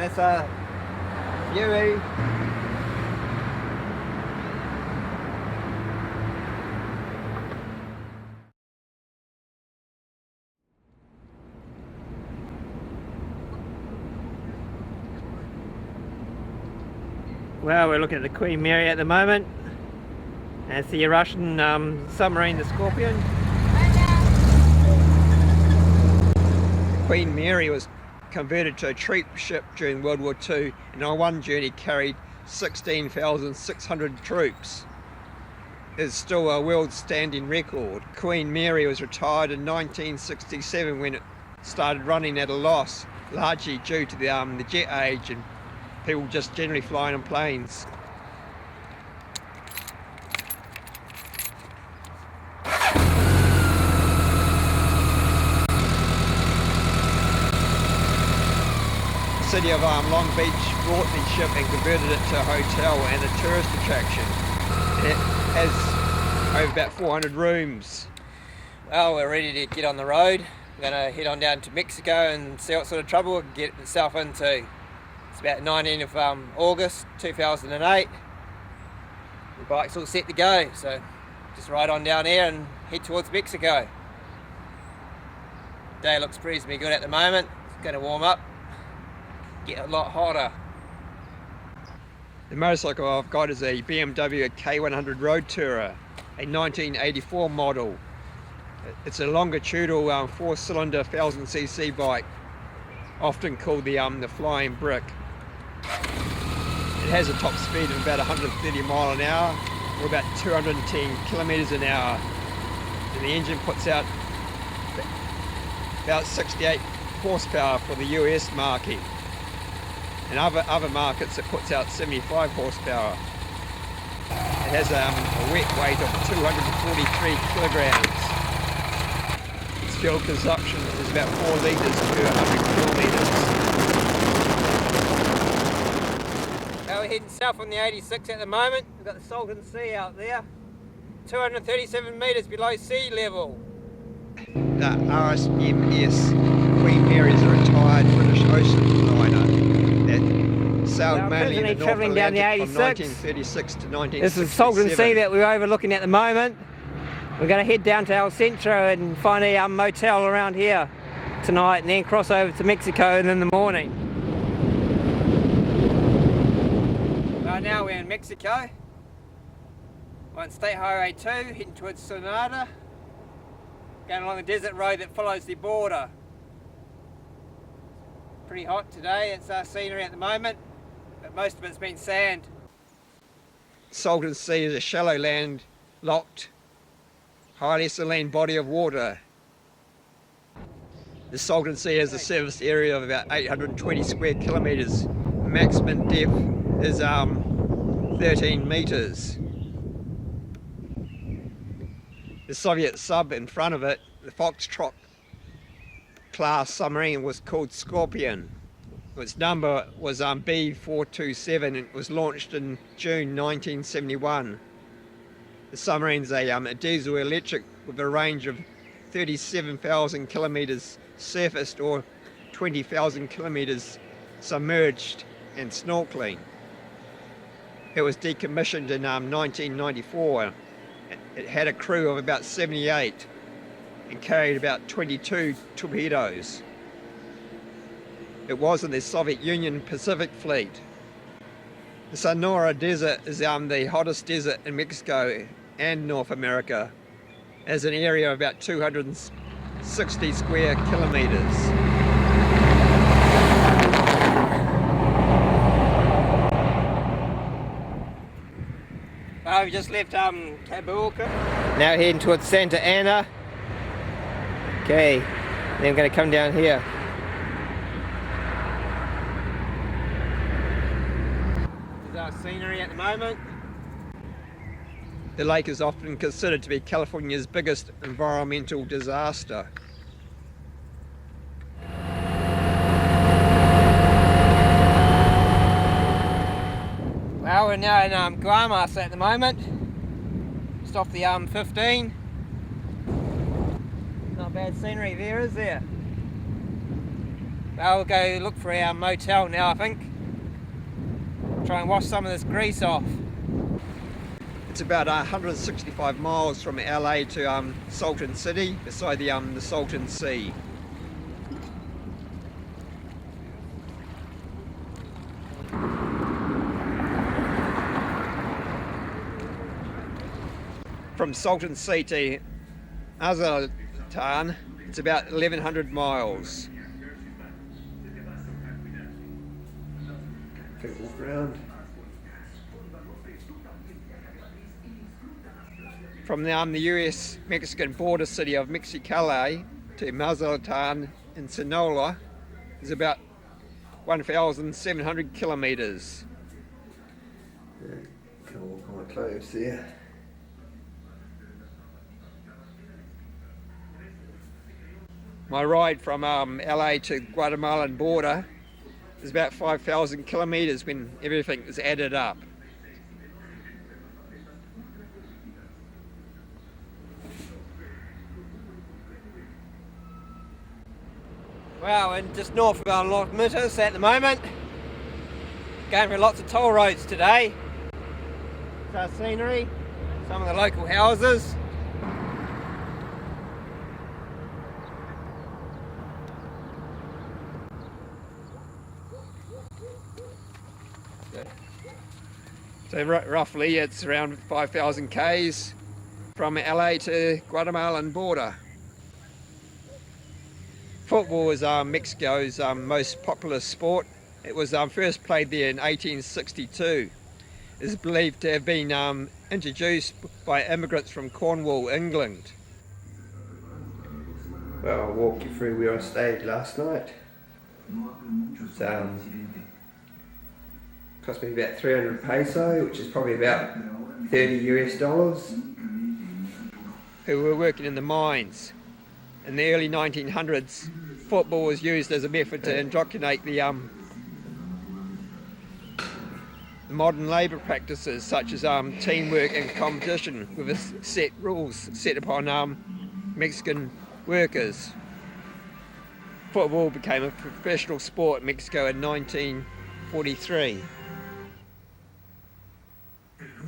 That's a view. Well, we're looking at the Queen Mary at the moment. That's the Russian submarine, the Scorpion. Queen Mary was converted to a troop ship during World War II, and on one journey carried 16,600 troops. It's still a world standing record. Queen Mary was retired in 1967 when it started running at a loss, largely due to the jet age and people just generally flying on planes. The city of Long Beach bought the ship and converted it to a hotel and a tourist attraction. It has over about 400 rooms. Well, we're ready to get on the road. We're going to head on down to Mexico and see what sort of trouble it can get itself into. It's about 19th of August 2008. The bike's all set to go, so just ride on down here and head towards Mexico. Day looks reasonably good at the moment. It's going to warm up, get a lot hotter. The motorcycle I've got is a BMW K100 Road Tourer, a 1984 model. It's a longitudinal 4-cylinder 1000cc bike, often called the Flying Brick. It has a top speed of about 130 mile an hour, or about 210 kilometers an hour. And the engine puts out about 68 horsepower for the US market. In other markets it puts out 75 horsepower. It has a wet weight of 243 kilograms. Its fuel consumption is about 4 litres per 100 kilometres. We're heading south on the 86 at the moment. We've got the Salton Sea out there, 237 metres below sea level. The RSMS Queen Mary is a retired British ocean liner that sailed mainly in the North Atlantic from 1936 to 1967. This is Salton Sea that we're overlooking at the moment. We're going to head down to El Centro and find a motel around here tonight and then cross over to Mexico in the morning. Right now we're in Mexico. We're on State Highway 2 heading towards Sonata, going along the desert road that follows the border. Pretty hot today, it's our scenery at the moment, but most of it's been sand. Salton Sea is a shallow land-locked, highly saline body of water. The Salton Sea has a surface area of about 820 square kilometres. Maximum depth is 13 metres. The Soviet sub in front of it, the Foxtrot class submarine, was called Scorpion. Its number was B427 and it was launched in June 1971. The submarine's a diesel electric with a range of 37,000 kilometres surfaced or 20,000 kilometres submerged and snorkeling. It was decommissioned in 1994. It had a crew of about 78 and carried about 22 torpedoes. It was in the Soviet Union Pacific Fleet. The Sonora Desert is the hottest desert in Mexico and North America. It has an area of about 260 square kilometres. We just left Cabuca. Now heading towards Santa Ana. Okay, then we're going to come down here. This is our scenery at the moment. The lake is often considered to be California's biggest environmental disaster. Well, we're now in Guaymas at the moment, just off the 15. Not bad scenery there, is there? Well, we'll go look for our motel now, I think. Try and wash some of this grease off. It's about 165 miles from LA to Salton City, beside the Salton Sea. From Salton Sea to Mazatlan, it's about 1,100 miles. Take a walk around. From the US-Mexican border city of Mexicali to Mazatlan in Sinaloa is about 1,700 kilometers. Yeah, can walk on my clothes there. My ride from LA to Guatemala border is about 5,000 kilometers when everything is added up. Well, and just north of our Los Mitas at the moment. Going through lots of toll roads today. It's our scenery, some of the local houses. So roughly it's around 5,000 k's from LA to Guatemalan border. Football is Mexico's most popular sport. It was first played there in 1862. It is believed to have been introduced by immigrants from Cornwall, England. Well, I'll walk you through where I stayed last night. Cost me about 300 peso, which is probably about $30 US. Who were working in the mines. In the early 1900s, football was used as a method to indoctrinate the modern labour practices, such as teamwork and competition, with set rules set upon Mexican workers. Football became a professional sport in Mexico in 1943.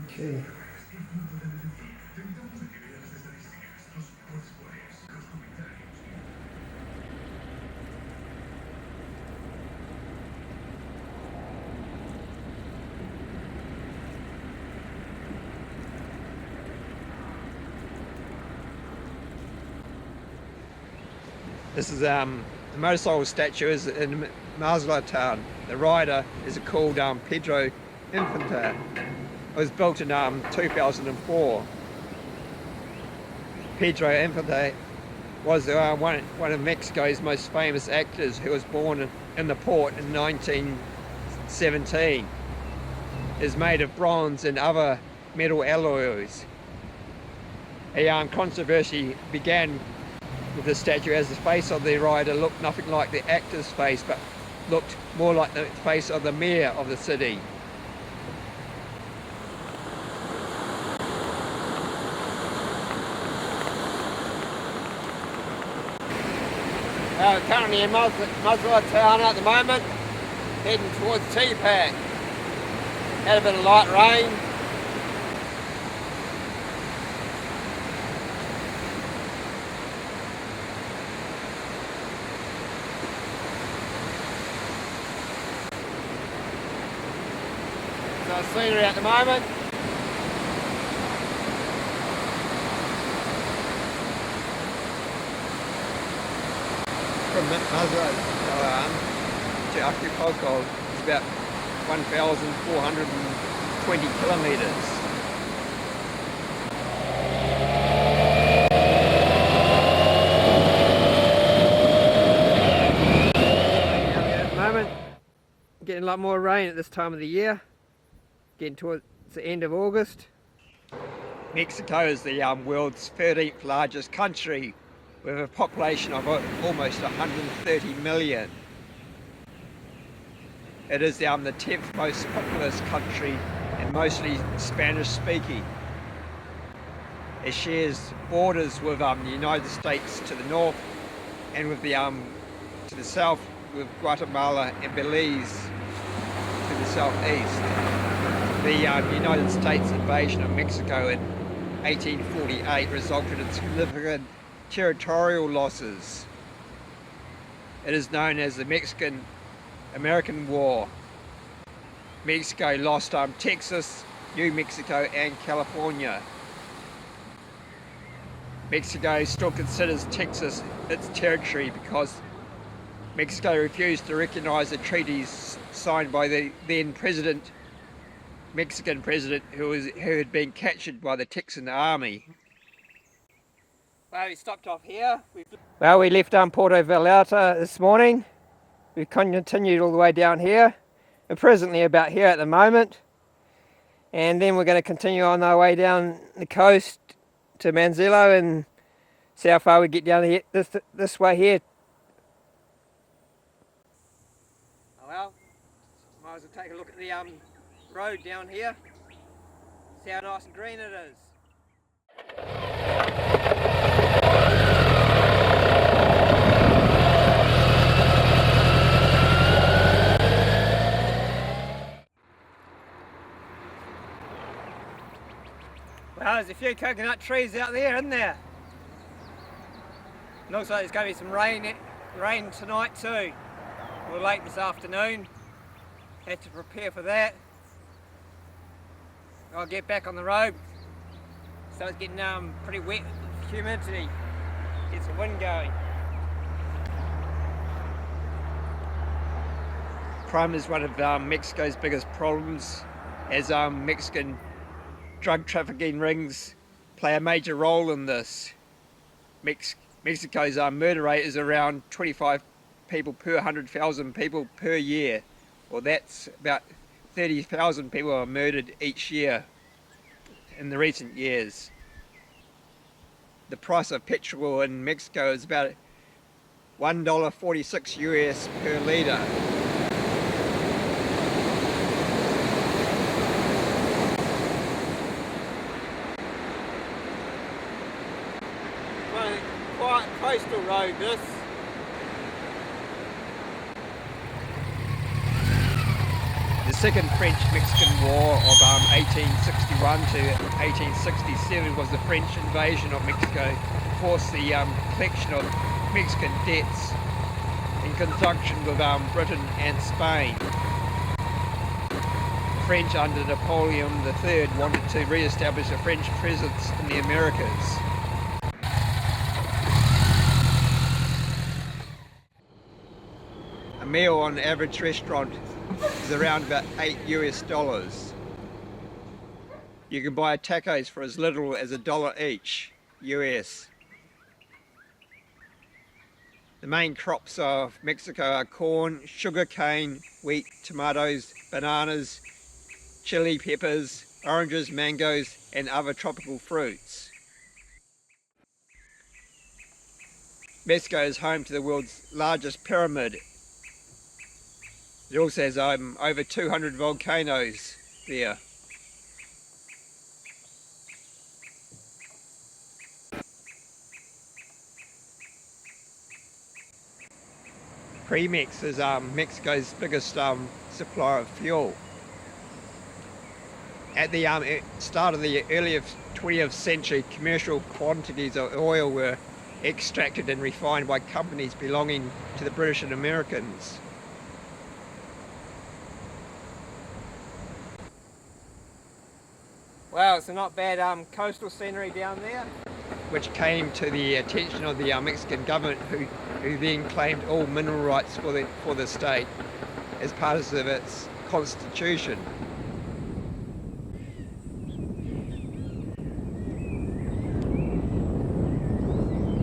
Okay. This is the motorcycle statue is in Mazatlan. The rider is called Pedro Infante. It was built in 2004. Pedro Infante was one of Mexico's most famous actors, who was born in the port in 1917. It is made of bronze and other metal alloys. A controversy began with the statue, as the face of the rider looked nothing like the actor's face, but looked more like the face of the mayor of the city. Currently in Mazatlan at the moment, heading towards T-Pack. Had a bit of light rain. So scenery at the moment. From Mazatlan to Acapulco is about 1,420 kilometers. At the moment, getting a lot more rain at this time of the year, getting towards the end of August. Mexico is the world's 13th largest country, with a population of almost 130 million. It is the 10th most populous country and mostly Spanish speaking. It shares borders with the United States to the north, and with the to the south with Guatemala and Belize to the southeast. The United States invasion of Mexico in 1848 resulted in significant territorial losses. It is known as the Mexican-American War. Mexico lost Texas, New Mexico and California. Mexico still considers Texas its territory because Mexico refused to recognize the treaties signed by the then Mexican president who had been captured by the Texan army. Well, we stopped off here. Well, we left Puerto Vallarta this morning. We've continued all the way down here. We're presently about here at the moment. And then we're going to continue on our way down the coast to Manzillo and see how far we get down here, this way here. Oh well, might as well take a look at the road down here. See how nice and green it is. Well, there's a few coconut trees out there, isn't there? Looks like there's going to be some rain tonight too, or late this afternoon. Have to prepare for that. I'll get back on the road. So it's getting pretty wet, humidity. Get some wind going. Crime is one of Mexico's biggest problems, as Mexican drug trafficking rings play a major role in this. Mexico's murder rate is around 25 people per 100,000 people per year. Well, that's about 30,000 people are murdered each year in the recent years. The price of petrol in Mexico is about $1.46 US per litre. Quite coastal road this. The Second French-Mexican War of 1861 to 1867 was the French invasion of Mexico, forced the collection of Mexican debts in conjunction with Britain and Spain. The French under Napoleon III wanted to re-establish a French presence in the Americas. A meal on an average restaurant is around about $8 US. You can buy tacos for as little as $1 each US. The main crops of Mexico are corn, sugarcane, wheat, tomatoes, bananas, chili peppers, oranges, mangoes and other tropical fruits. Mexico is home to the world's largest pyramid. It also has over 200 volcanoes there. Premix is Mexico's biggest supplier of fuel. At the start of the early 20th century, commercial quantities of oil were extracted and refined by companies belonging to the British and Americans. Wow, it's a not bad coastal scenery down there. Which came to the attention of the Mexican government, who then claimed all mineral rights for the state as part of its constitution.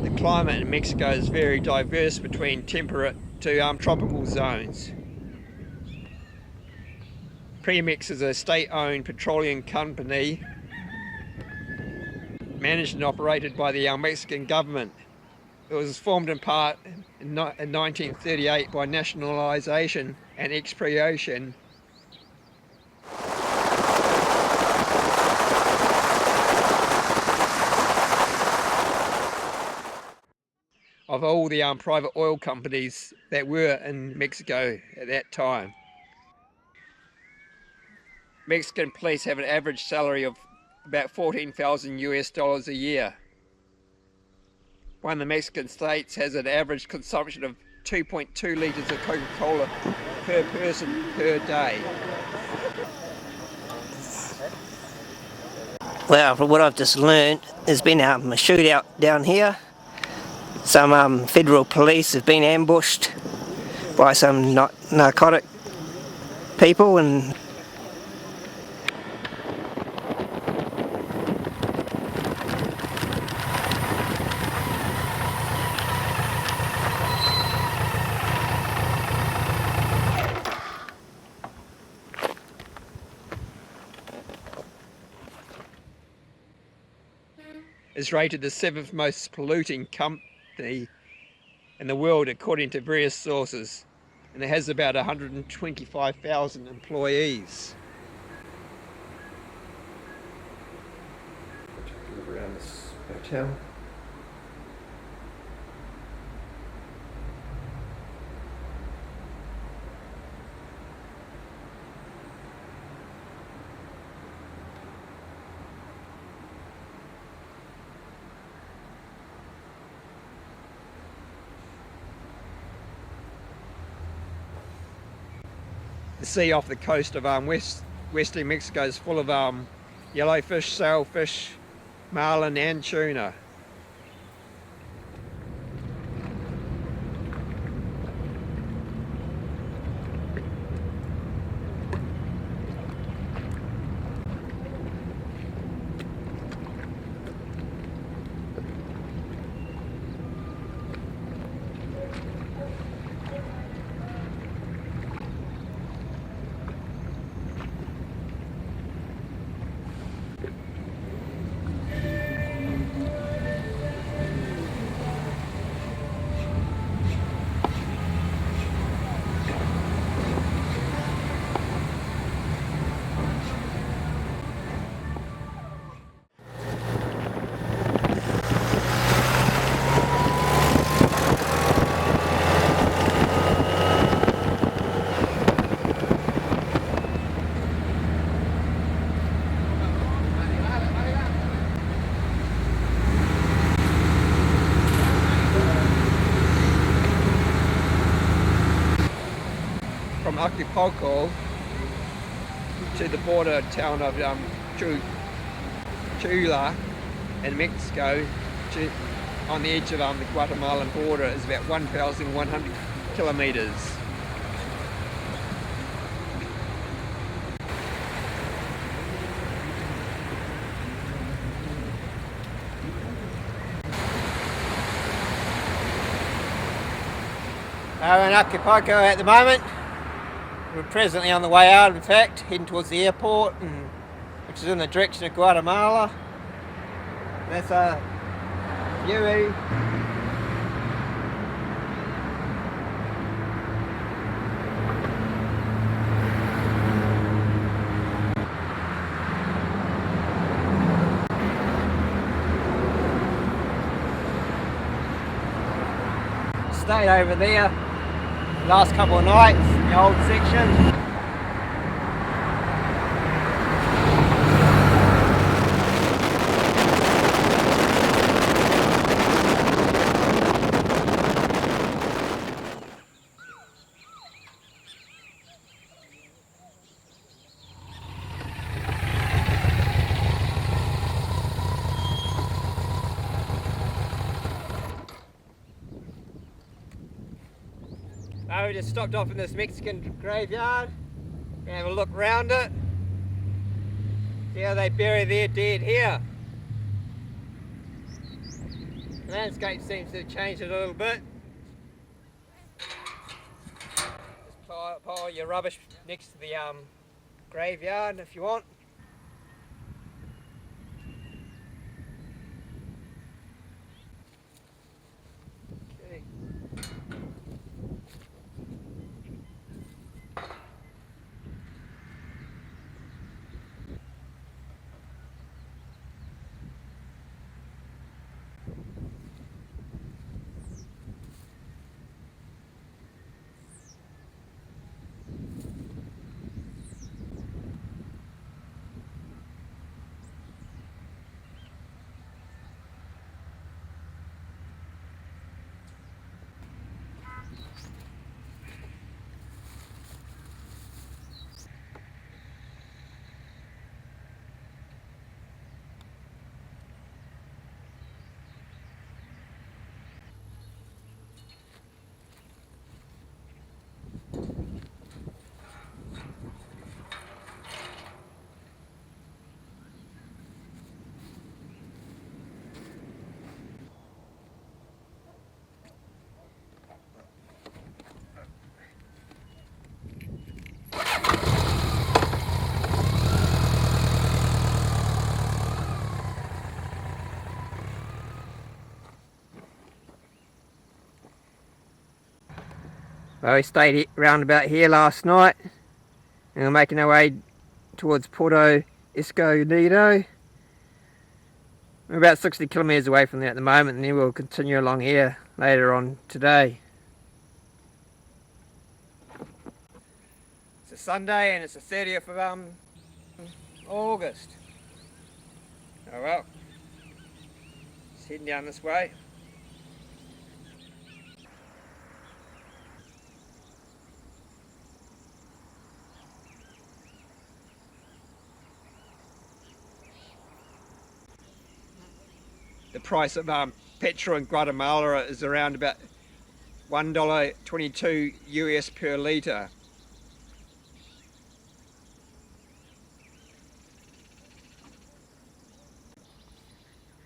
The climate in Mexico is very diverse between temperate to tropical zones. Premix is a state-owned petroleum company managed and operated by the Mexican government. It was formed in part in 1938 by nationalisation and expropriation of all the private oil companies that were in Mexico at that time. Mexican police have an average salary of about 14,000 US dollars a year. One of the Mexican states has an average consumption of 2.2 litres of Coca-Cola per person per day. Well, from what I've just learned, there's been a shootout down here. Some federal police have been ambushed by some narcotic people, and is rated the 7th most polluting company in the world according to various sources, and it has about 125,000 employees. around this hotel. The sea off the coast of western Mexico is full of yellowfish, sailfish, marlin and tuna. From Acapulco to the border town of Chula in Mexico, on the edge of the Guatemalan border, is about 1,100 kilometers. We're in Acapulco at the moment. We're presently on the way out, in fact, heading towards the airport, which is in the direction of Guatemala. That's a view. Stayed over there last couple of nights in the old section. We just stopped off in this Mexican graveyard. Gonna have a look around it. See how they bury their dead here. The landscape seems to have changed a little bit. Just pile your rubbish next to the graveyard if you want. Okay. Well, we stayed round about here last night and we're making our way towards Porto Escondido. We're about 60 kilometres away from there at the moment, and then we'll continue along here later on today. It's a Sunday and it's the 30th of August. Oh well, just heading down this way. The price of petrol in Guatemala is around about $1.22 US per litre.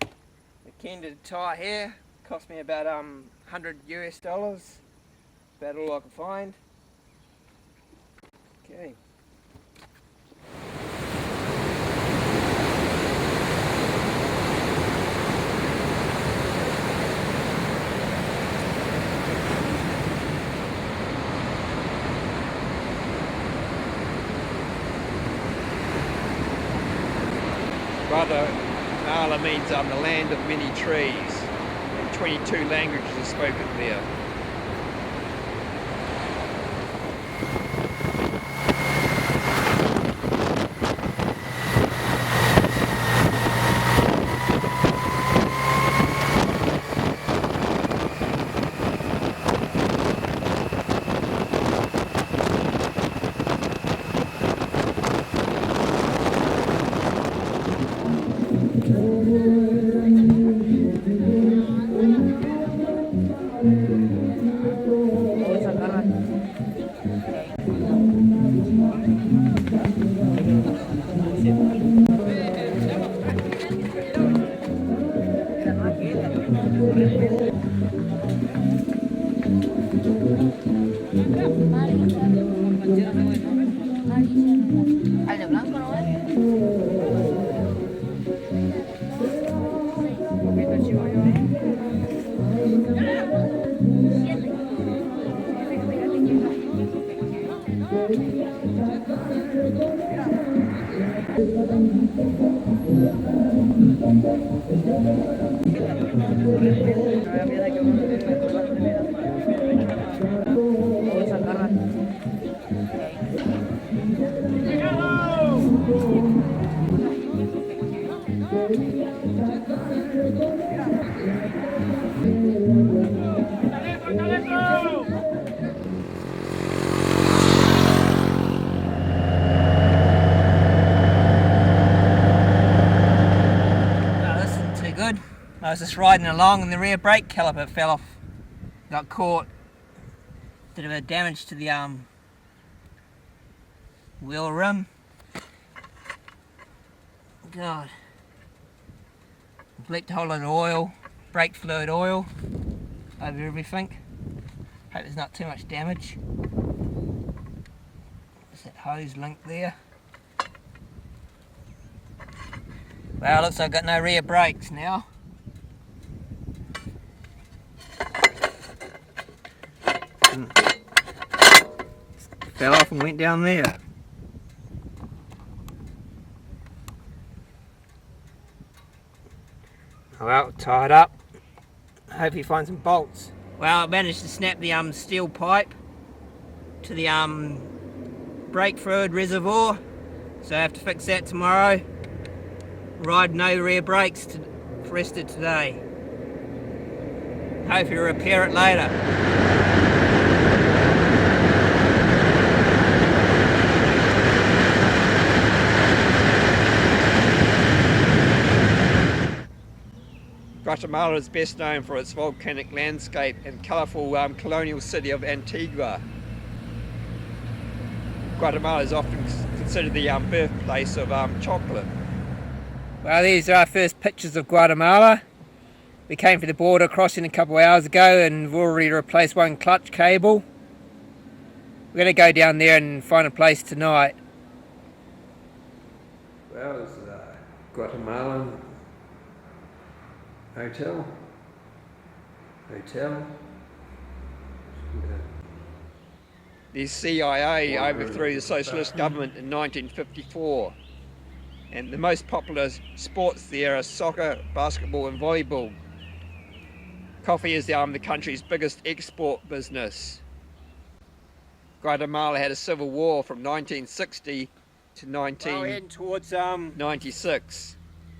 The candid tyre here cost me about $100 US. About all I could find. Okay. Guatemala means the land of many trees, and 22 languages are spoken there. ¿Al de blanco no es? I was just riding along and the rear brake caliper fell off, got caught, did a bit of damage to the wheel rim. God, leaked a whole lot of oil, brake fluid oil over everything. Hope there's not too much damage. There's that hose link there. Well, looks like I've got no rear brakes now. Fell off and went down there. Well, tied up. Hope you find some bolts. Well, I managed to snap the steel pipe to the brake fluid reservoir, so I have to fix that tomorrow. Ride no rear brakes for the rest of today. Hope you repair it later. Guatemala is best known for its volcanic landscape and colourful colonial city of Antigua. Guatemala is often considered the birthplace of chocolate. Well, these are our first pictures of Guatemala. We came for the border crossing a couple of hours ago and we've already replaced one clutch cable. We're going to go down there and find a place tonight. Well, it's a Guatemalan hotel. The CIA overthrew the socialist government in 1954, and the most popular sports there are soccer, basketball and volleyball. Coffee is the country's biggest export business. Guatemala had a civil war from 1960 to Well, we're heading towards 1996.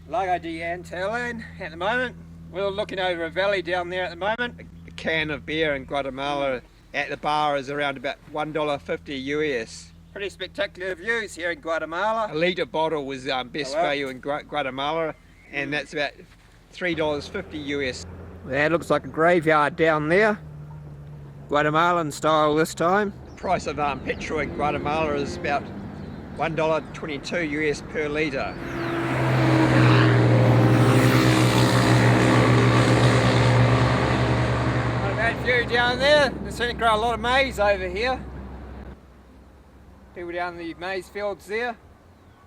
Lago de Antillán at the moment. We're looking over a valley down there at the moment. A can of beer in Guatemala at the bar is around about $1.50 US. Pretty spectacular views here in Guatemala. A litre bottle was best value in Guatemala, and that's about $3.50 US. That looks like a graveyard down there. Guatemalan style this time. The price of petrol in Guatemala is about $1.22 US per litre. Not a bad view down there. There's seem to grow a lot of maize over here. People down the maize fields there.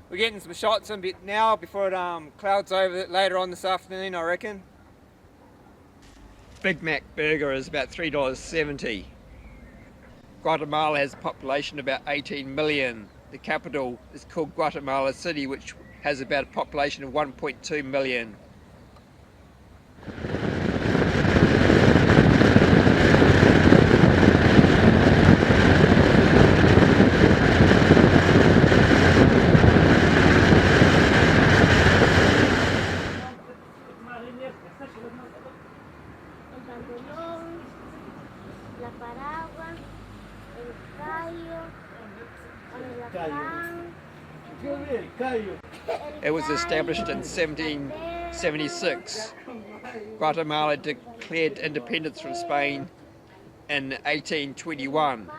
We're getting some shots in bit now before it clouds over later on this afternoon, I reckon. Big Mac burger is about $3.70. Guatemala has a population of about 18 million. The capital is called Guatemala City, which has about a population of 1.2 million. El pantalón, la paraguas, el callo, It was established in 1776. Guatemala declared independence from Spain in 1821.